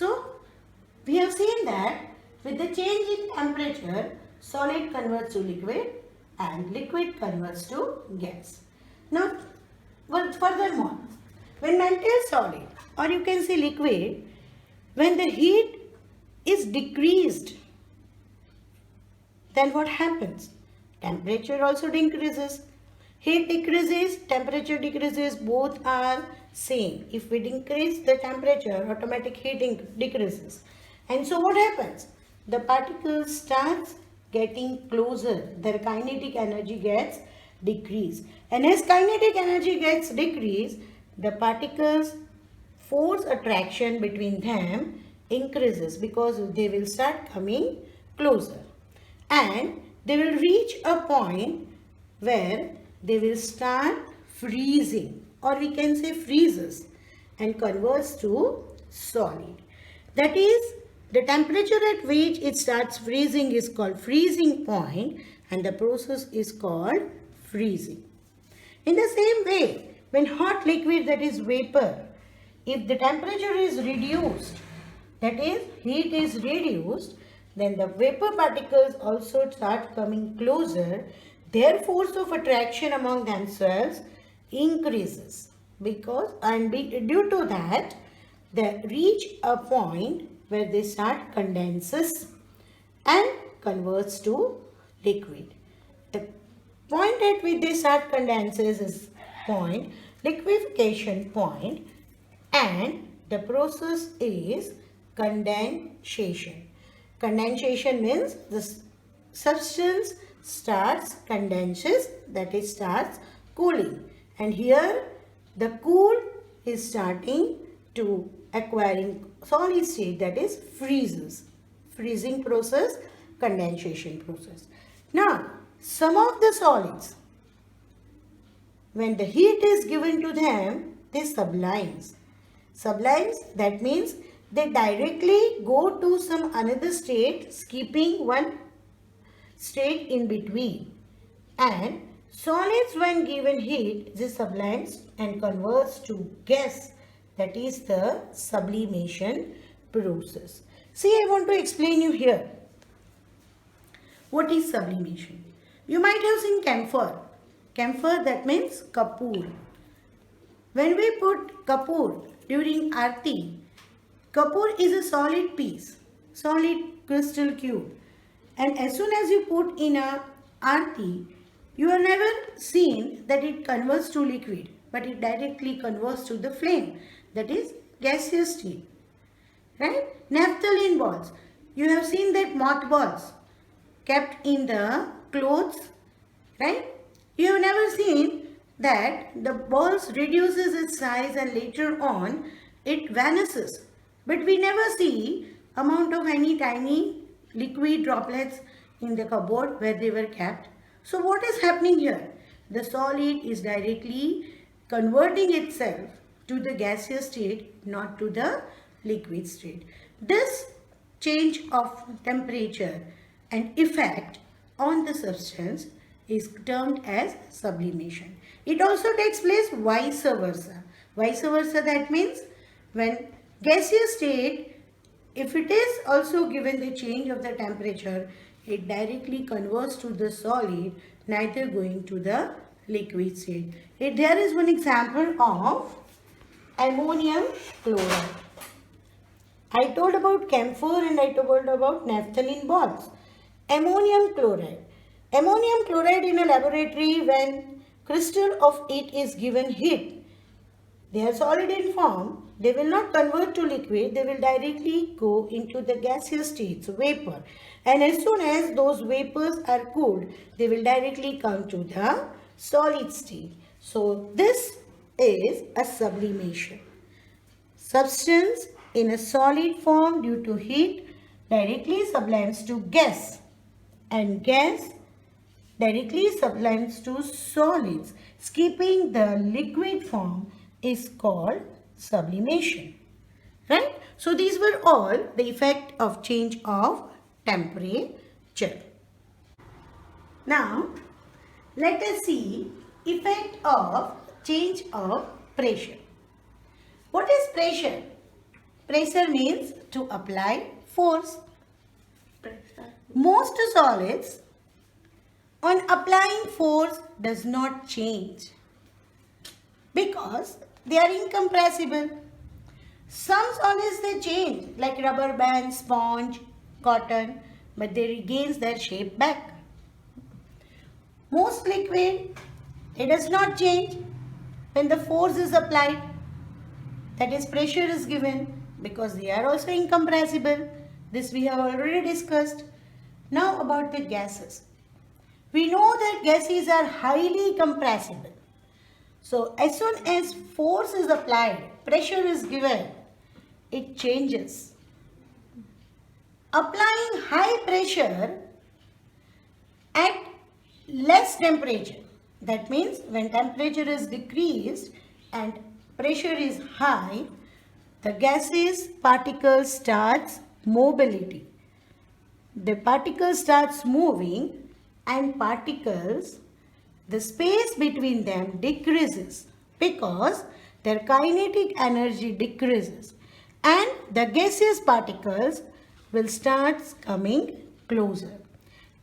So we have seen that with the change in temperature, solid converts to liquid and liquid converts to gas. Now, furthermore, when melted solid or you can say liquid, when the heat is decreased, then what happens? Temperature also decreases. Heat decreases, temperature decreases, both are same. If we decrease the temperature, automatic heat decreases. And so what happens? The particles starts getting closer. Their kinetic energy gets decreased. And as kinetic energy gets decreased, the particles force attraction between them increases because they will start coming closer. And they will reach a point where they will start freezing, or we can say freezes, and converts to solid. That is, the temperature at which it starts freezing is called freezing point, and the process is called freezing. In the same way, when hot liquid, that is vapor, if the temperature is reduced, that is heat is reduced, then the vapor particles also start coming closer. Their force of attraction among themselves increases because due to that they reach a point where they start condenses and converts to liquid. The point at which they start condenses is point liquefaction point, and the process is condensation. Condensation means the substance starts condenses, that is starts cooling, and here the cool is starting to acquiring solid state, that is freezes. Freezing process, condensation process. Now some of the solids, when the heat is given to them, they sublimes. Sublimes, that means they directly go to some another state, skipping one state in between. And solids, when given heat, they sublimes and converts to gas, that is the sublimation process. See, I want to explain you here. What is sublimation? You might have seen camphor. Camphor, that means kapoor. When we put kapoor during aarti, kapoor is a solid piece, solid crystal cube. And as soon as you put in a aarti, you have never seen that it converts to liquid, but it directly converts to the flame, that is gaseous state. Right? Naphthalene balls. You have seen that mothballs kept in the clothes, right? You have never seen that the balls reduces its size and later on it vanishes. But we never see amount of any tiny liquid droplets in the cupboard where they were kept. So what is happening here? The solid is directly converting itself to the gaseous state, not to the liquid state. This change of temperature and effect on the substance is termed as sublimation. It also takes place vice versa. Vice versa, that means when gaseous state, if it is also given the change of the temperature, it directly converts to the solid, neither going to the liquid state. There is one example of ammonium chloride. I told about camphor and I told about naphthalene balls. Ammonium chloride. Ammonium chloride in a laboratory, when crystal of it is given heat, they are solid in form, they will not convert to liquid, they will directly go into the gaseous states, vapor. And as soon as those vapors are cooled, they will directly come to the solid state. So this is a sublimation. Substance in a solid form due to heat directly sublimes to gas, and gas directly sublimes to solids. Skipping the liquid form is called sublimation. Right? So these were all the effect of change of temperature. Now let us see effect of change of pressure. What is pressure? Pressure means to apply force. Pressure. Most solids on applying force does not change because they are incompressible. Some solids they change like rubber band, sponge, cotton, but they regains their shape back. Most liquid it does not change when the force is applied, that is pressure is given, because they are also incompressible. This we have already discussed. Now about the gases. We know that gases are highly compressible. So as soon as force is applied, pressure is given, it changes. Applying high pressure at less temperature. That means when temperature is decreased and pressure is high, the gases particles starts mobility. The particle starts moving and particles, the space between them decreases because their kinetic energy decreases and the gaseous particles will start coming closer.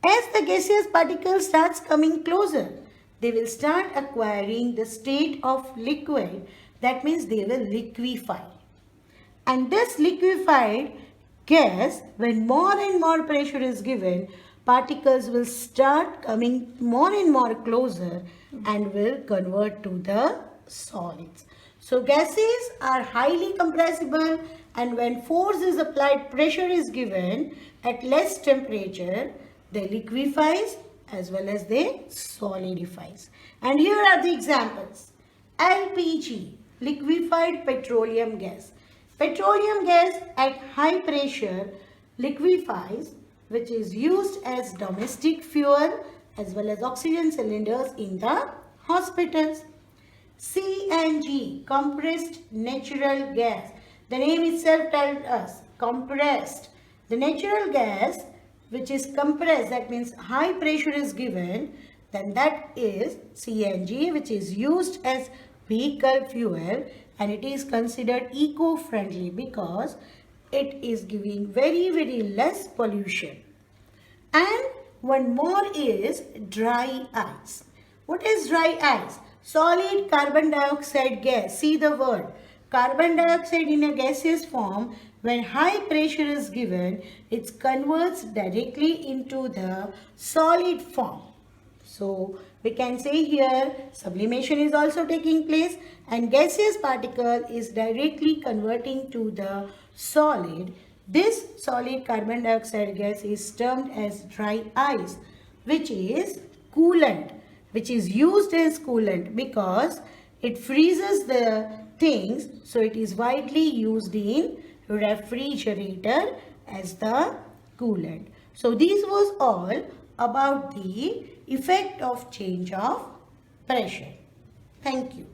As the gaseous particles starts coming closer, they will start acquiring the state of liquid. That means they will liquefy. And this liquefied gas, when more and more pressure is given, particles will start coming more and more closer and will convert to the solids. So gases are highly compressible, and when force is applied, pressure is given at less temperature, they liquefies as well as they solidifies. And here are the examples. LPG, liquefied petroleum gas. Petroleum gas at high pressure liquefies, which is used as domestic fuel as well as oxygen cylinders in the hospitals. CNG, compressed natural gas. The name itself tells us compressed. The natural gas which is compressed, that means high pressure is given, then that is CNG, which is used as vehicle fuel, and it is considered eco-friendly because it is giving very less pollution. And one more is dry ice. What is dry ice? Solid carbon dioxide gas. See the word. Carbon dioxide in a gaseous form, when high pressure is given, it converts directly into the solid form. So we can say here sublimation is also taking place and gaseous particle is directly converting to the solid. This solid carbon dioxide gas is termed as dry ice, which is coolant, which is used as coolant because it freezes the things, so it is widely used in refrigerator as the coolant. So this was all about the effect of change of pressure. Thank you.